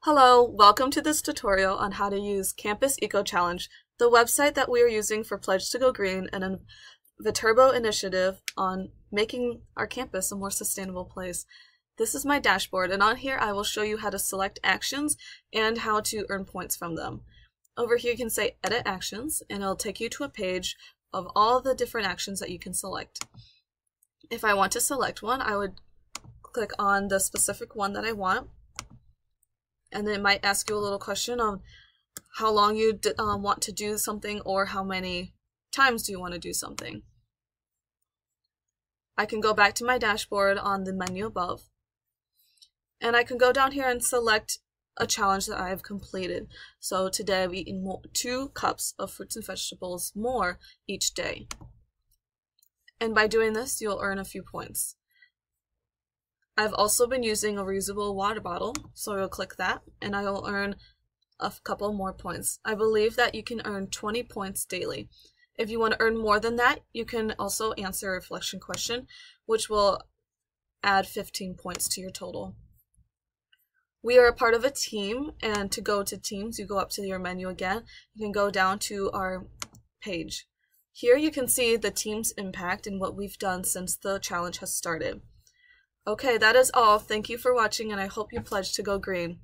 Hello, welcome to this tutorial on how to use Campus EcoChallenge, the website that we are using for Pledge to Go Green and the Turbo initiative on making our campus a more sustainable place. This is my dashboard, and on here I will show you how to select actions and how to earn points from them. Over here you can say Edit Actions, and it'll take you to a page of all the different actions that you can select. If I want to select one, I would click on the specific one that I want. And then it might ask you a little question on how long you want to do something or how many times do you want to do something. I can go back to my dashboard on the menu above, and I can go down here and select a challenge that I have completed. So today I've eaten 2 cups of fruits and vegetables more each day. And by doing this, you'll earn a few points. I've also been using a reusable water bottle, so I will click that, and I will earn a couple more points. I believe that you can earn 20 points daily. If you want to earn more than that, you can also answer a reflection question, which will add 15 points to your total. We are a part of a team, and to go to teams, you go up to your menu again. You can go down to our page. Here you can see the team's impact and what we've done since the challenge has started. Okay, that is all. Thank you for watching, and I hope you pledge to go green.